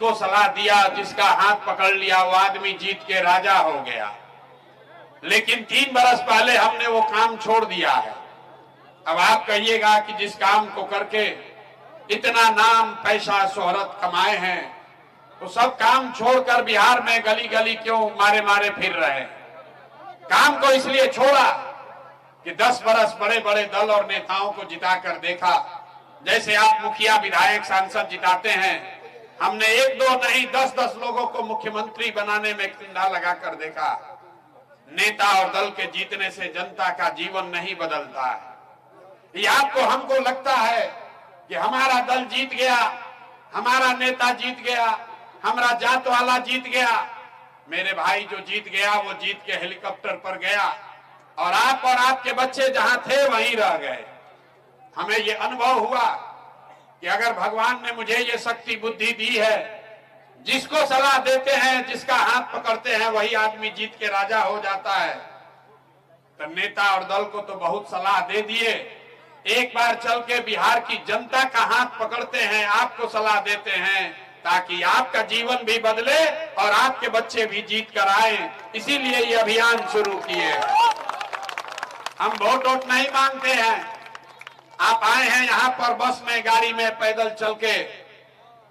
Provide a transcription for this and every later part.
को सलाह दिया, जिसका हाथ पकड़ लिया वो आदमी जीत के राजा हो गया। लेकिन 3 बरस पहले हमने वो काम छोड़ दिया है। अब आप कहिएगा कि जिस काम को करके इतना नाम पैसा शोहरत कमाए हैं, वो सब काम छोड़कर बिहार में गली गली क्यों मारे मारे फिर रहे हैं? काम को इसलिए छोड़ा कि 10 बरस बड़े बड़े दल और नेताओं को जिताकर देखा। जैसे आप मुखिया विधायक सांसद जिताते हैं, हमने 1-2 नहीं 10-10 लोगों को मुख्यमंत्री बनाने में कंधा लगाकर देखा। नेता और दल के जीतने से जनता का जीवन नहीं बदलता है। ये आपको हमको लगता है कि हमारा दल जीत गया, हमारा नेता जीत गया, हमारा जात वाला जीत गया। मेरे भाई जो जीत गया वो जीत के हेलीकॉप्टर पर गया और आप और आपके बच्चे जहां थे वहीं रह गए। हमें ये अनुभव हुआ कि अगर भगवान ने मुझे ये शक्ति बुद्धि दी है, जिसको सलाह देते हैं, जिसका हाथ पकड़ते हैं, वही आदमी जीत के राजा हो जाता है। तो नेता और दल को तो बहुत सलाह दे दिए, एक बार चल के बिहार की जनता का हाथ पकड़ते हैं, आपको सलाह देते हैं ताकि आपका जीवन भी बदले और आपके बच्चे भी जीत कर आए। इसीलिए ये अभियान शुरू किए। हम वोट नहीं मांगते हैं। आप आए हैं यहाँ पर बस में, गाड़ी में, पैदल चल के।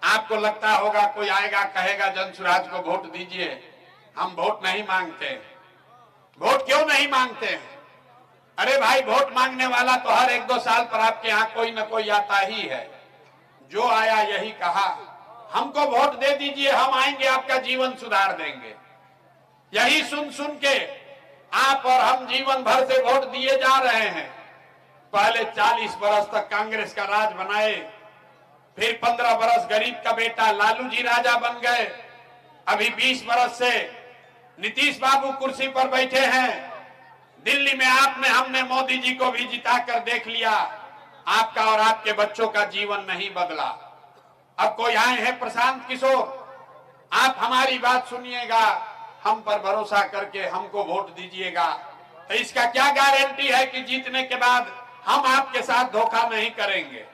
आपको लगता होगा कोई आएगा कहेगा जनसुराज को वोट दीजिए। हम वोट नहीं मांगते। वोट क्यों नहीं मांगते? अरे भाई, वोट मांगने वाला तो हर 1-2 साल पर आपके यहाँ कोई न कोई आता ही है। जो आया यही कहा, हमको वोट दे दीजिए, हम आएंगे, आपका जीवन सुधार देंगे। यही सुन सुन के आप और हम जीवन भर से वोट दिए जा रहे हैं। पहले 40 बरस तक कांग्रेस का राज बनाए, फिर 15 बरस गरीब का बेटा लालू जी राजा बन गए। अभी 20 बरस से नीतीश बाबू कुर्सी पर बैठे हैं। दिल्ली में हमने मोदी जी को भी जिता कर देख लिया। आपका और आपके बच्चों का जीवन नहीं बदला। अब कोई आए हैं प्रशांत किशोर, आप हमारी बात सुनिएगा, हम पर भरोसा करके हमको वोट दीजिएगा। तो इसका क्या गारंटी है कि जीतने के बाद हम आपके साथ धोखा नहीं करेंगे?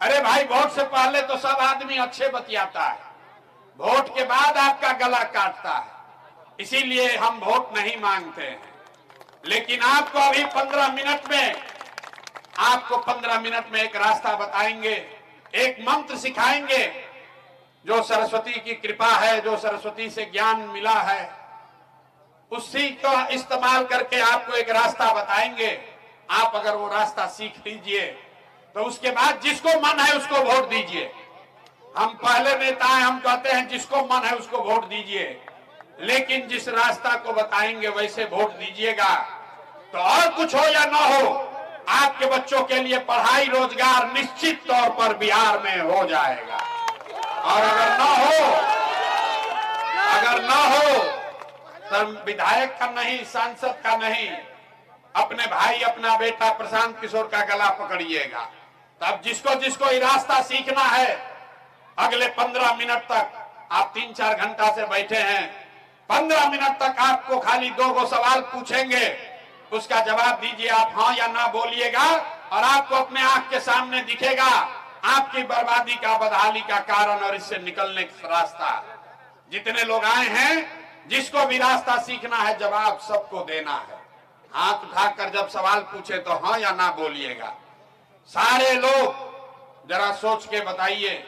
अरे भाई, वोट से पहले तो सब आदमी अच्छे बतियाता है, वोट के बाद आपका गला काटता है। इसीलिए हम वोट नहीं मांगते हैं। लेकिन आपको अभी 15 मिनट में एक रास्ता बताएंगे, एक मंत्र सिखाएंगे। जो सरस्वती की कृपा है, जो सरस्वती से ज्ञान मिला है, उसी को इस्तेमाल करके आपको एक रास्ता बताएंगे। आप अगर वो रास्ता सीख लीजिए तो उसके बाद जिसको मन है उसको वोट दीजिए। हम पहले नेता हैं, हम कहते हैं जिसको मन है उसको वोट दीजिए, लेकिन जिस रास्ता को बताएंगे वैसे वोट दीजिएगा। तो और कुछ हो या ना हो, आपके बच्चों के लिए पढ़ाई रोजगार निश्चित तौर पर बिहार में हो जाएगा। और अगर ना हो तो विधायक का नहीं, सांसद का नहीं, अपने भाई, अपना बेटा प्रशांत किशोर का गला पकड़िएगा। तब जिसको जिसको ये रास्ता सीखना है, अगले 15 मिनट तक, आप 3-4 घंटा से बैठे हैं, 15 मिनट तक आपको खाली 2 सवाल पूछेंगे, उसका जवाब दीजिए। आप हाँ या ना बोलिएगा और आपको अपने आंख के सामने दिखेगा आपकी बर्बादी का, बदहाली का कारण और इससे निकलने का रास्ता। जितने लोग आए हैं, जिसको भी रास्ता सीखना है, जवाब सबको देना है। हाथ उठाकर जब सवाल पूछे तो हाँ या ना बोलिएगा। सारे लोग जरा सोच के बताइए,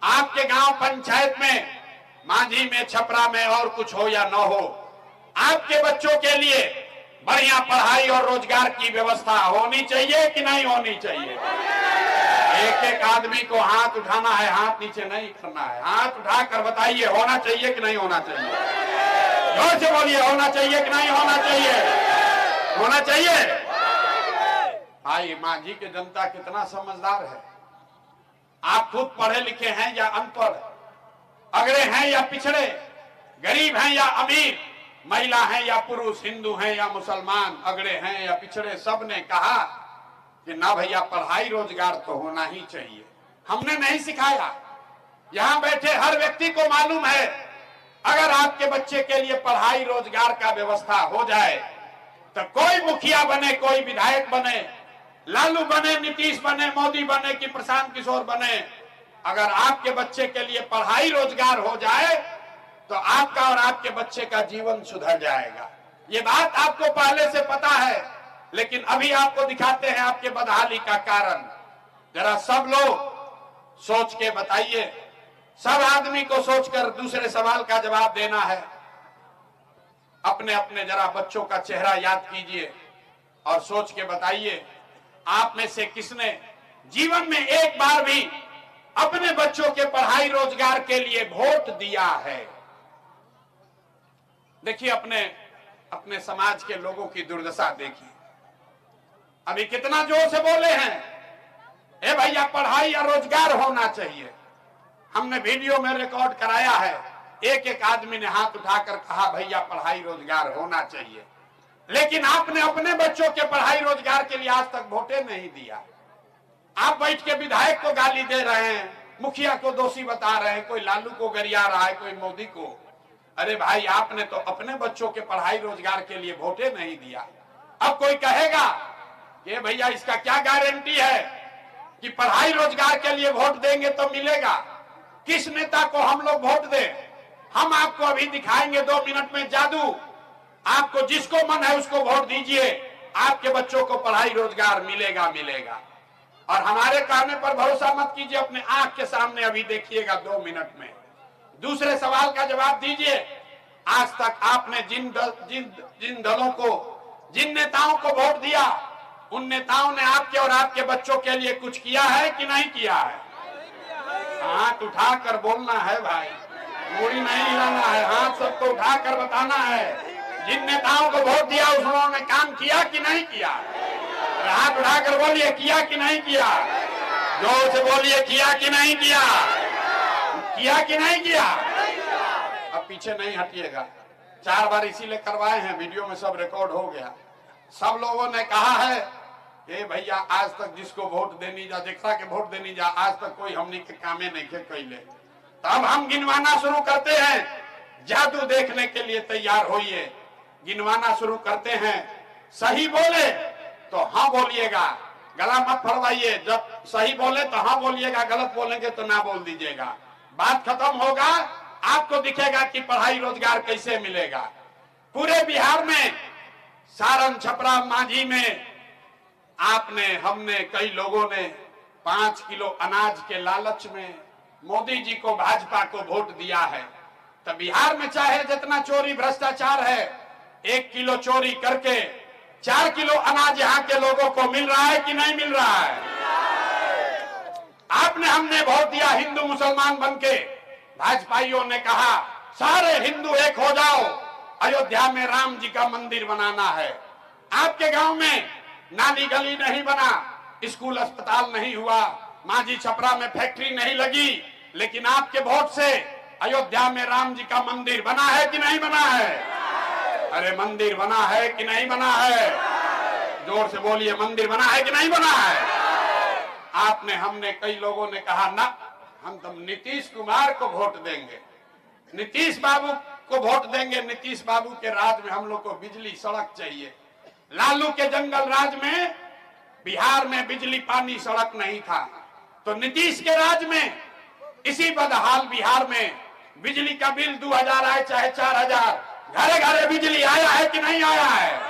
आपके गांव पंचायत में, मांझी में, छपरा में और कुछ हो या ना हो, आपके बच्चों के लिए बढ़िया पढ़ाई और रोजगार की व्यवस्था होनी चाहिए कि नहीं होनी चाहिए? एक एक आदमी को हाथ उठाना है, हाथ नीचे नहीं करना है। हाथ उठाकर बताइए, होना चाहिए कि नहीं होना चाहिए? जोर से बोलिए, होना चाहिए कि नहीं होना चाहिए? होना चाहिए। भाई, मांझी की जनता कितना समझदार है। आप खुद पढ़े लिखे हैं या अनपढ़, अगड़े हैं या पिछड़े, गरीब हैं या अमीर, महिला हैं या पुरुष, हिंदू हैं या मुसलमान, अगड़े हैं या पिछड़े, सब ने कहा कि ना भैया, पढ़ाई रोजगार तो होना ही चाहिए। हमने नहीं सिखाया। यहां बैठे हर व्यक्ति को मालूम है, अगर आपके बच्चे के लिए पढ़ाई रोजगार का व्यवस्था हो जाए तो कोई मुखिया बने, कोई विधायक बने, लालू बने, नीतीश बने, मोदी बने कि प्रशांत किशोर बने, अगर आपके बच्चे के लिए पढ़ाई रोजगार हो जाए तो आपका और आपके बच्चे का जीवन सुधर जाएगा। ये बात आपको पहले से पता है, लेकिन अभी आपको दिखाते हैं आपके बदहाली का कारण। जरा सब लोग सोच के बताइए, सब आदमी को सोचकर दूसरे सवाल का जवाब देना है। अपने अपने जरा बच्चों का चेहरा याद कीजिए और सोच के बताइए, आप में से किसने जीवन में एक बार भी अपने बच्चों के पढ़ाई रोजगार के लिए वोट दिया है? देखिए, अपने समाज के लोगों की दुर्दशा देखिए। अभी कितना जोर से बोले हैं, ए भैया पढ़ाई या रोजगार होना चाहिए। हमने वीडियो में रिकॉर्ड कराया है, एक एक आदमी ने हाथ उठाकर कहा भैया पढ़ाई रोजगार होना चाहिए। लेकिन आपने अपने बच्चों के पढ़ाई रोजगार के लिए आज तक वोटे नहीं दिया। आप बैठ के विधायक को गाली दे रहे हैं, मुखिया को दोषी बता रहे हैं, कोई लालू को गरिया रहा है, कोई मोदी को। अरे भाई, आपने तो अपने बच्चों के पढ़ाई रोजगार के लिए वोटे नहीं दिया। अब कोई कहेगा कि भैया इसका क्या गारंटी है कि पढ़ाई रोजगार के लिए वोट देंगे तो मिलेगा? किस नेता को हम लोग वोट दें? हम आपको अभी दिखाएंगे 2 मिनट में जादू। आपको जिसको मन है उसको वोट दीजिए, आपके बच्चों को पढ़ाई रोजगार मिलेगा मिलेगा। और हमारे कहने पर भरोसा मत कीजिए, अपने आंख के सामने अभी देखिएगा 2 मिनट में। दूसरे सवाल का जवाब दीजिए, आज तक आपने जिन दलों को, जिन नेताओं को वोट दिया, उन नेताओं ने आपके और आपके बच्चों के लिए कुछ किया है कि नहीं किया है? हाथ उठाकर बोलना है भाई, मुड़ी नहीं हिलाना है, हाथ सबको उठाकर बताना है। जिन नेताओं को वोट दिया उन्होंने काम किया कि नहीं किया? हाथ उठाकर बोलिए, किया कि नहीं किया? जोर से बोलिए, किया कि नहीं किया? किया कि नहीं किया? अब पीछे नहीं हटिएगा। 4 बार इसीलिए करवाए हैं, वीडियो में सब रिकॉर्ड हो गया। सब लोगों ने कहा है कि भैया आज तक जिसको वोट देनी जा, देखा के वोट देनी जा, आज तक कोई हमनी के कामे नहीं के कैले। तो अब हम गिनवाना शुरू करते हैं। जादू देखने के लिए तैयार होइए। गिनवाना शुरू करते हैं। सही बोले तो हाँ बोलिएगा, गला मत फड़वाइए। जब सही बोले तो हाँ बोलिएगा, गलत बोलेंगे तो ना बोल दीजिएगा। बात खत्म होगा, आपको दिखेगा कि पढ़ाई रोजगार कैसे मिलेगा। पूरे बिहार में, सारण, छपरा, मांझी में हमने कई लोगों ने 5 किलो अनाज के लालच में मोदी जी को, भाजपा को वोट दिया है। तो बिहार में चाहे जितना चोरी भ्रष्टाचार है, 1 किलो चोरी करके 4 किलो अनाज यहाँ के लोगों को मिल रहा है कि नहीं मिल रहा है? हमने वोट दिया हिंदू मुसलमान बनके। भाजपाइयों ने कहा सारे हिंदू एक हो जाओ, अयोध्या में राम जी का मंदिर बनाना है। आपके गांव में नाली गली नहीं बना, स्कूल अस्पताल नहीं हुआ, मांझी छपरा में फैक्ट्री नहीं लगी, लेकिन आपके वोट से अयोध्या में राम जी का मंदिर बना है कि नहीं बना है? अरे मंदिर बना है कि नहीं बना है? जोर से बोलिए, मंदिर बना है कि नहीं बना है? हमने कई लोगों ने कहा ना, हम तो नीतीश कुमार को वोट देंगे, नीतीश बाबू को वोट देंगे। नीतीश बाबू के राज में हम लोग को बिजली सड़क चाहिए। लालू के जंगल राज में बिहार में बिजली पानी सड़क नहीं था, तो नीतीश के राज में इसी बदहाल बिहार में बिजली का बिल 2000 आए चाहे 4000, घरे घरे बिजली आया है कि नहीं आया है?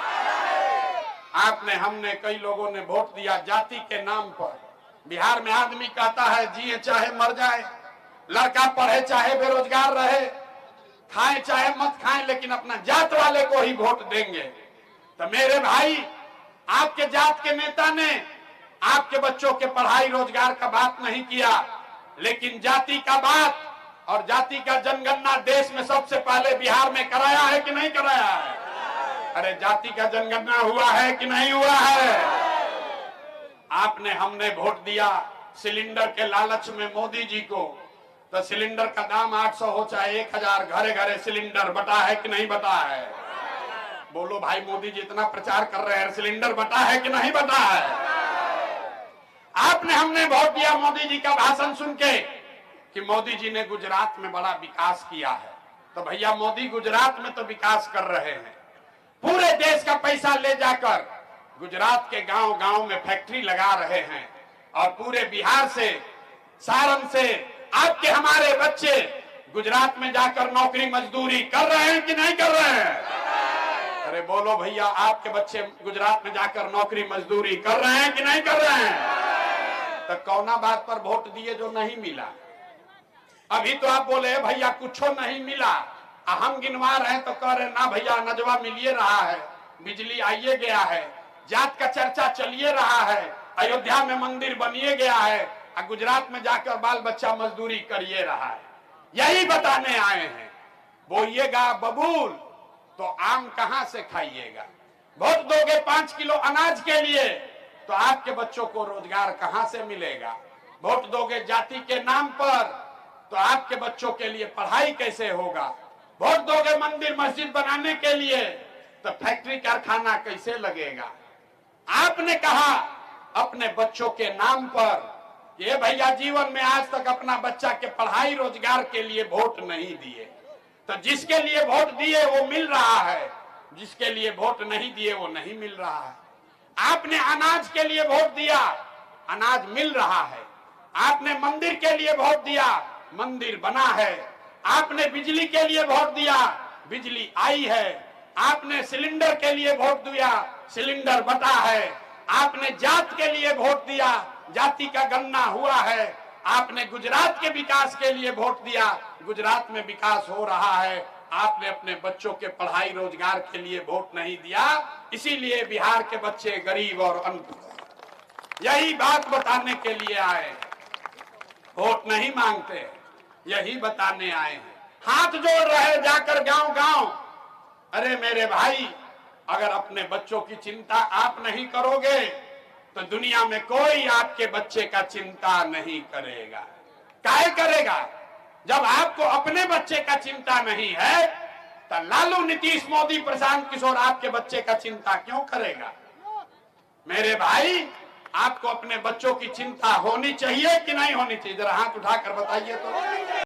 हमने कई लोगों ने वोट दिया जाति के नाम पर। बिहार में आदमी कहता है जिए चाहे मर जाए, लड़का पढ़े चाहे बेरोजगार रहे, खाए चाहे मत खाए, लेकिन अपना जात वाले को ही वोट देंगे। तो मेरे भाई, आपके जात के नेता ने आपके बच्चों के पढ़ाई रोजगार का बात नहीं किया, लेकिन जाति का बात और जाति का जनगणना देश में सबसे पहले बिहार में कराया है कि नहीं कराया है? अरे जाति का जनगणना हुआ है कि नहीं हुआ है? हमने वोट दिया सिलेंडर के लालच में मोदी जी को, तो सिलेंडर का दाम 800 हो चाहे 1000, घरे घरे सिलेंडर बटा है कि नहीं बटा है? बोलो भाई, मोदी जी इतना प्रचार कर रहे हैं, सिलेंडर बटा है कि नहीं बटा है? हमने वोट दिया मोदी जी का भाषण सुन के कि मोदी जी ने गुजरात में बड़ा विकास किया है। तो भैया, मोदी गुजरात में तो विकास कर रहे हैं, पूरे देश का पैसा ले जाकर गुजरात के गांव गांव में फैक्ट्री लगा रहे हैं, और पूरे बिहार से सारण से आपके हमारे बच्चे गुजरात में जाकर नौकरी मजदूरी कर रहे हैं कि नहीं कर रहे हैं? अरे बोलो भैया, आपके बच्चे गुजरात में जाकर नौकरी मजदूरी कर रहे हैं कि नहीं कर रहे हैं? तो कौना बात पर वोट दिए जो नहीं मिला? अभी तो आप बोले भैया कुछ नहीं मिला, हम गिनवा रहे हैं तो कह रहे ना भैया नजवा मिलिए रहा है, बिजली आइए गया है, जात का चर्चा चलिए रहा है, अयोध्या में मंदिर बनिए गया है, और गुजरात में जाकर बाल बच्चा मजदूरी करिए रहा है। यही बताने आए हैं। बोइएगा बबूल तो आम कहां से खाइएगा? वोट दोगे 5 किलो अनाज के लिए तो आपके बच्चों को रोजगार कहां से मिलेगा? वोट दोगे जाति के नाम पर तो आपके बच्चों के लिए पढ़ाई कैसे होगा? वोट दोगे मंदिर मस्जिद बनाने के लिए तो फैक्ट्री कारखाना कैसे लगेगा? आपने कहा अपने बच्चों के नाम पर, ये भैया जीवन में आज तक अपना बच्चा के पढ़ाई रोजगार के लिए वोट नहीं दिए, तो जिसके लिए वोट दिए वो मिल रहा है, जिसके लिए वोट नहीं दिए वो नहीं मिल रहा है। आपने अनाज के लिए वोट दिया, अनाज मिल रहा है। आपने मंदिर के लिए वोट दिया, मंदिर बना है। आपने बिजली के लिए वोट दिया, बिजली आई है। आपने सिलेंडर के लिए वोट दिया, सिलेंडर बटा है। आपने जात के लिए वोट दिया, जाति का गणना हुआ है। आपने गुजरात के विकास के लिए वोट दिया, गुजरात में विकास हो रहा है। आपने अपने बच्चों के पढ़ाई रोजगार के लिए वोट नहीं दिया, इसीलिए बिहार के बच्चे गरीब और अनपढ़। यही बात बताने के लिए आए, वोट नहीं मांगते, यही बताने आए हैं। हाथ जोड़ रहे जाकर गांव गांव। अरे मेरे भाई, अगर अपने बच्चों की चिंता आप नहीं करोगे तो दुनिया में कोई आपके बच्चे का चिंता नहीं करेगा। काहे करेगा? जब आपको अपने बच्चे का चिंता नहीं है तो लालू, नीतीश, मोदी, प्रशांत किशोर आपके बच्चे का चिंता क्यों करेगा? मेरे भाई, आपको अपने बच्चों की चिंता होनी चाहिए कि नहीं होनी चाहिए? जरा हाथ उठाकर बताइए तो।